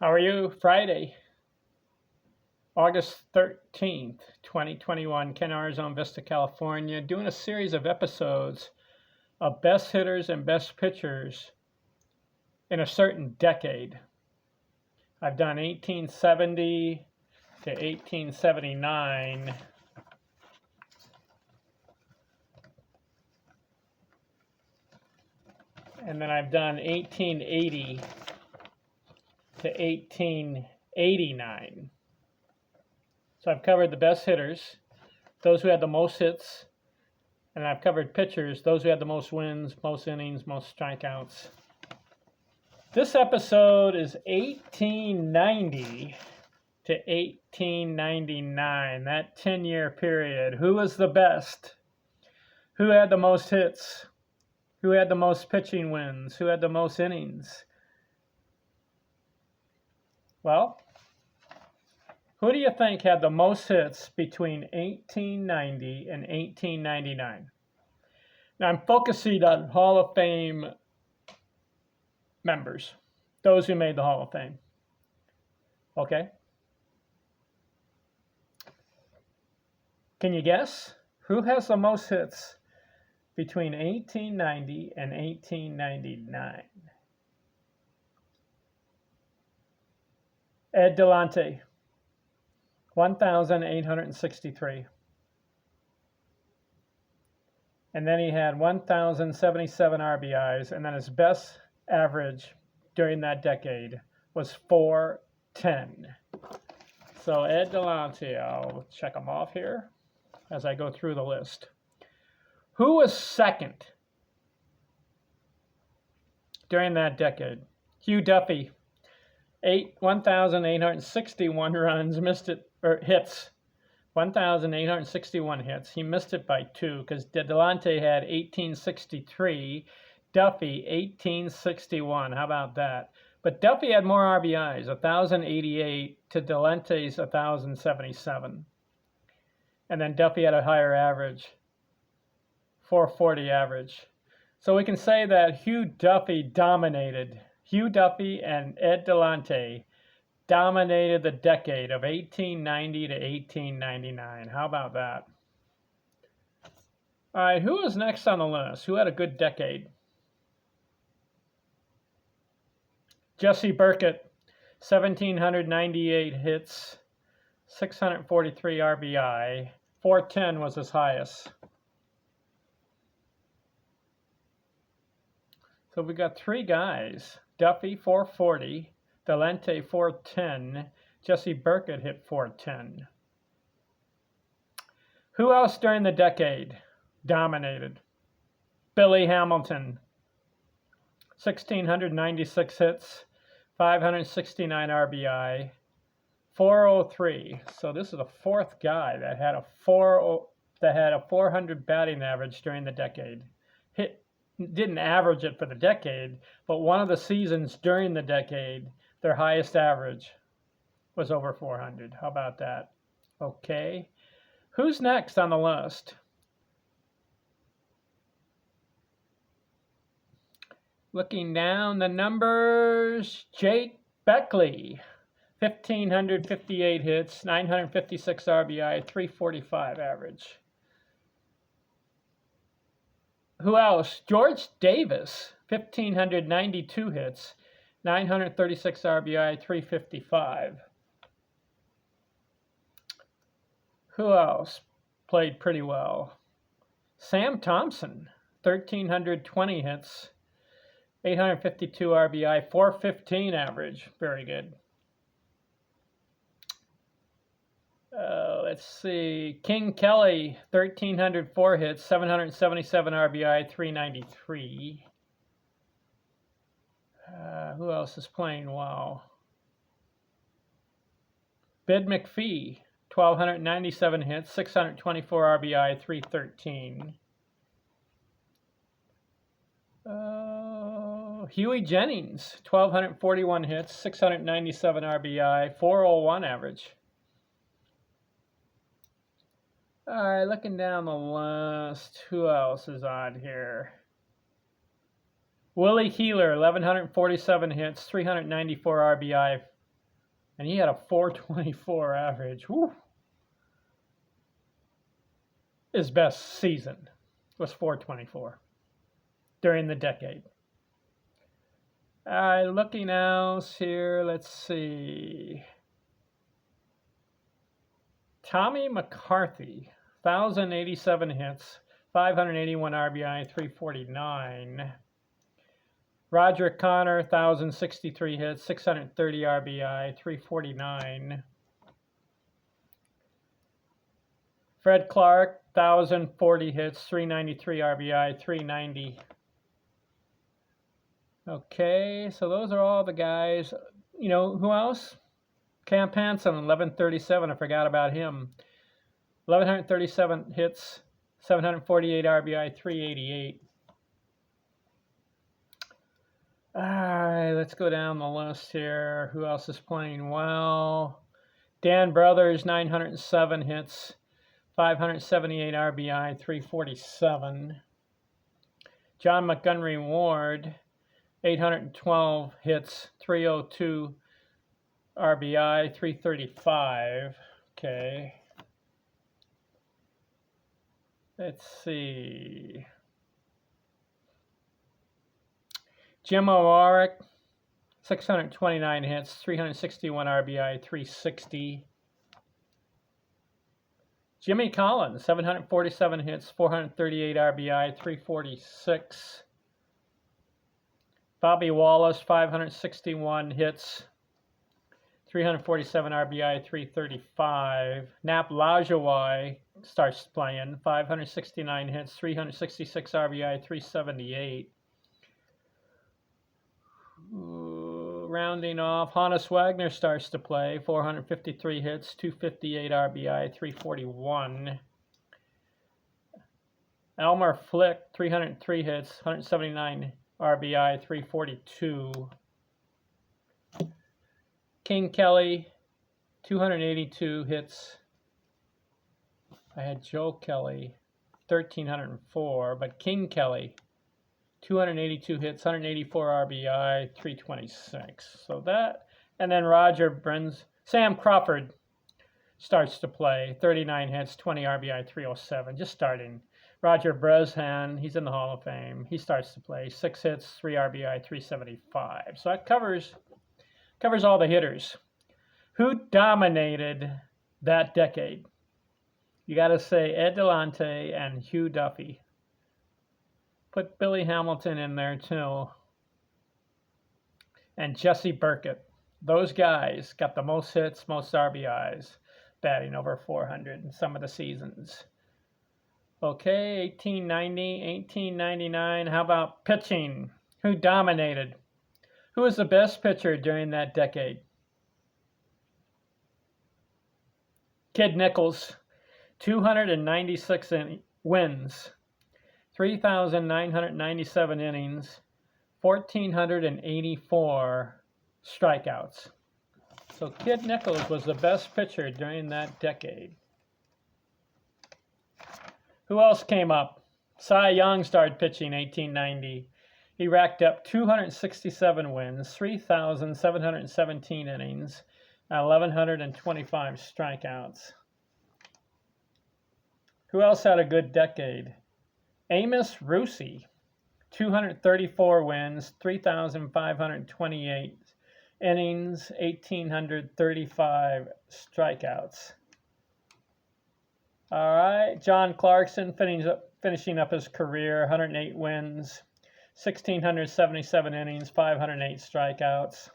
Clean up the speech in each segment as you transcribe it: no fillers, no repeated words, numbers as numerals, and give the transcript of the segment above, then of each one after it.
How are you? Friday, August 13th, 2021, Ken Arizona Vista, California, doing a series of episodes of best hitters and best pitchers in a certain decade. I've done 1870 to 1879. And then I've done 1880 to 1889. So I've covered the best hitters, those who had the most hits, and I've covered pitchers, those who had the most wins, most innings, most strikeouts. This episode is 1890 to 1899, that 10-year period. Who was the best? Who had the most hits? Who had the most pitching wins? Who had the most innings? Well, who do you think had the most hits between 1890 and 1899? Now, I'm focusing on Hall of Fame members, those who made the Hall of Fame. Okay? Can you guess? Who has the most hits between 1890 and 1899? Ed Delante, 1,863. And then he had 1,077 RBIs, and then his best average during that decade was 410. So Ed Delante, I'll check them off here as I go through the list. Who was second during that decade? Hugh Duffy, 1,861 runs, missed it, or hits. 1,861 hits. He missed it by 2 because Delante had 1863, Duffy 1861. How about that? But Duffy had more RBIs, 1,088 to Delante's 1,077. And then Duffy had a higher average, 440 average. So we can say that Hugh Duffy dominated. Hugh Duffy and Ed Delante dominated the decade of 1890 to 1899. How about that? All right, who was next on the list? Who had a good decade? Jesse Burkett, 1,798 hits, 643 RBI, 410 was his highest. So we got 3 guys. Duffy, 440. Delante, 410. Jesse Burkett hit 410. Who else during the decade dominated? Billy Hamilton, 1,696 hits, 569 RBI, 403. So this is the 4th guy that had a 400 batting average during the decade. Didn't average it for the decade, but one of the seasons during the decade, their highest average was over 400. How about that? Okay. Who's next on the list? Looking down the numbers, Jake Beckley, 1,558 hits, 956 RBI, 345 average. Who else? George Davis, 1,592 hits, 936 RBI, 355. Who else played pretty well? Sam Thompson, 1,320 hits, 852 RBI, 415 average. Very good. Let's see. King Kelly, 1,304 hits, 777 RBI, 393. Who else is playing well? Bid McPhee, 1,297 hits, 624 RBI, 313. Huey Jennings, 1,241 hits, 697 RBI, 401 average. All right, looking down the list, who else is on here? Willie Keeler, 1,147 hits, 394 RBI, and he had a 424 average. Woo. His best season was 424 during the decade. All right, looking else here, let's see. Tommy McCarthy, 1,087 hits, 581 RBI, 349. Roger Connor, 1,063 hits, 630 RBI, 349. Fred Clark, 1,040 hits, 393 RBI, 390. Okay, so those are all the guys. You know, who else? Camp Hansen, 1137. I forgot about him. 1,137 hits, 748 RBI, 388. All right, let's go down the list here. Who else is playing well? Dan Brothers, 907 hits, 578 RBI, 347. John Montgomery Ward, 812 hits, 302 RBI, 335. Okay. Let's see. Jim O'Rourke, 629 hits, 361 RBI, 360. Jimmy Collins, 747 hits, 438 RBI, 346. Bobby Wallace, 561 hits, 347 RBI, 335. Nap Lajoie starts playing, 569 hits, 366 RBI, 378. Rounding off, Hannes Wagner starts to play, 453 hits, 258 RBI, 341. Elmer Flick, 303 hits, 179 RBI, 342. King Kelly, 282 hits. I had Joe Kelly, 1,304, but King Kelly, 282 hits, 184 RBI, 326. So that, and then Roger Bruns, Sam Crawford starts to play, 39 hits, 20 RBI, 307, just starting. Roger Breshan, he's in the Hall of Fame. He starts to play, 6 hits, 3 RBI, 375. So that covers all the hitters. Who dominated that decade? You got to say Ed Delante and Hugh Duffy. Put Billy Hamilton in there too. And Jesse Burkett. Those guys got the most hits, most RBIs, batting over 400 in some of the seasons. Okay, 1890, 1899. How about pitching? Who dominated? Who was the best pitcher during that decade? Kid Nichols, 296 wins, 3,997 innings, 1,484 strikeouts. So Kid Nichols was the best pitcher during that decade. Who else came up? Cy Young started pitching 1890. He racked up 267 wins, 3,717 innings, 1,125 strikeouts. Who else had a good decade? Amos Rusi, 234 wins, 3,528 innings, 1,835 strikeouts. All right, John Clarkson finishing up his career, 108 wins, 1,677 innings, 508 strikeouts.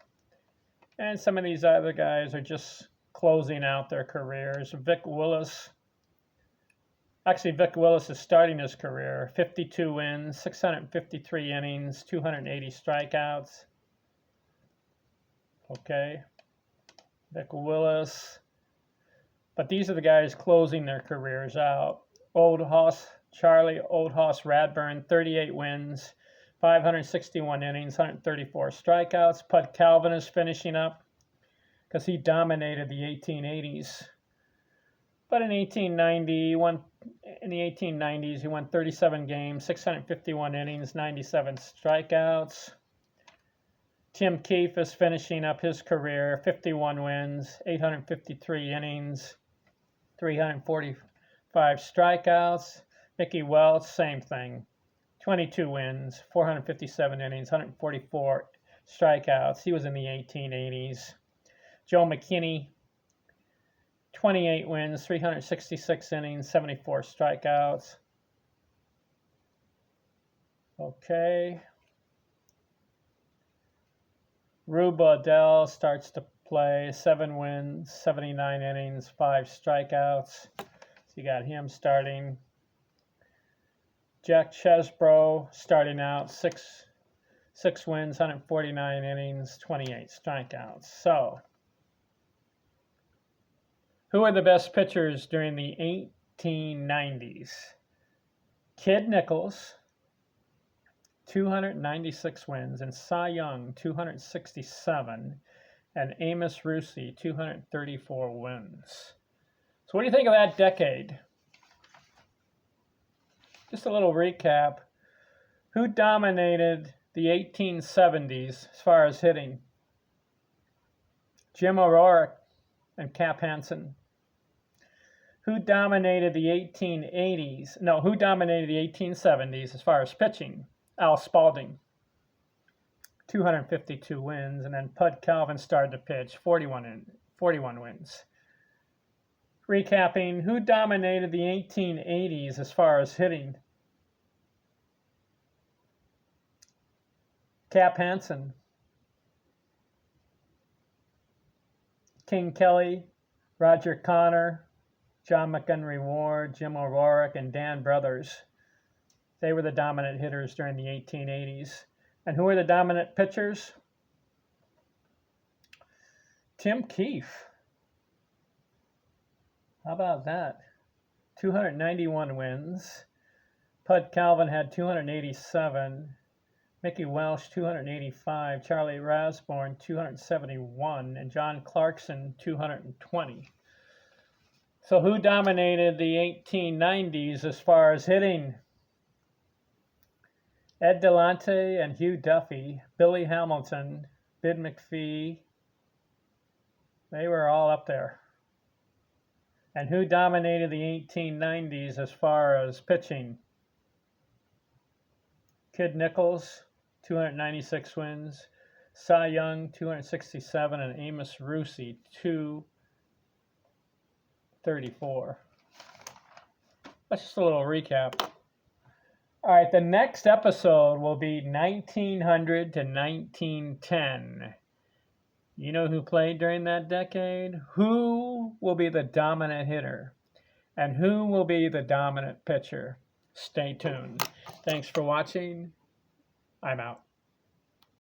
And some of these other guys are just closing out their careers. Vic Willis. Actually, Vic Willis is starting his career. 52 wins, 653 innings, 280 strikeouts. Okay. Vic Willis. But these are the guys closing their careers out. Charlie Old Hoss Radburn, 38 wins, 561 innings, 134 strikeouts. Pud Calvin is finishing up because he dominated the 1880s. But in the 1890s, he won 37 games, 651 innings, 97 strikeouts. Tim Keefe is finishing up his career, 51 wins, 853 innings, 345 strikeouts. Mickey Welch, same thing, 22 wins, 457 innings, 144 strikeouts. He was in the 1880s. Joe McKinney, 28 wins, 366 innings, 74 strikeouts. Okay. Rube Waddell starts to play, 7 wins, 79 innings, 5 strikeouts. So you got him starting. Jack Chesbro starting out, 6 wins, 149 innings, 28 strikeouts. So, who are the best pitchers during the 1890s? Kid Nichols, 296 wins, and Cy Young, 267, and Amos Rusi, 234 wins. So what do you think of that decade? Just a little recap. Who dominated the 1870s as far as hitting? Jim O'Rourke and Cap Hansen. Who dominated the 1880s? No, who dominated the 1870s as far as pitching? Al Spalding, 252 wins, and then Pud Calvin started to pitch, 41 wins. Recapping, who dominated the 1880s as far as hitting? Cap Hansen, King Kelly, Roger Connor, John Montgomery Ward, Jim O'Rourke, and Dan Brothers. They were the dominant hitters during the 1880s. And who were the dominant pitchers? Tim Keefe. How about that? 291 wins. Pud Calvin had 287. Mickey Welch, 285. Charlie Rasborn, 271. And John Clarkson, 220. So who dominated the 1890s as far as hitting? Ed Delante and Hugh Duffy, Billy Hamilton, Bid McPhee, they were all up there. And who dominated the 1890s as far as pitching? Kid Nichols, 296 wins, Cy Young, 267, and Amos Rusi, 234. That's just a little recap. All right, the next episode will be 1900 to 1910. You know who played during that decade? Who will be the dominant hitter? And who will be the dominant pitcher? Stay tuned. Thanks for watching. I'm out.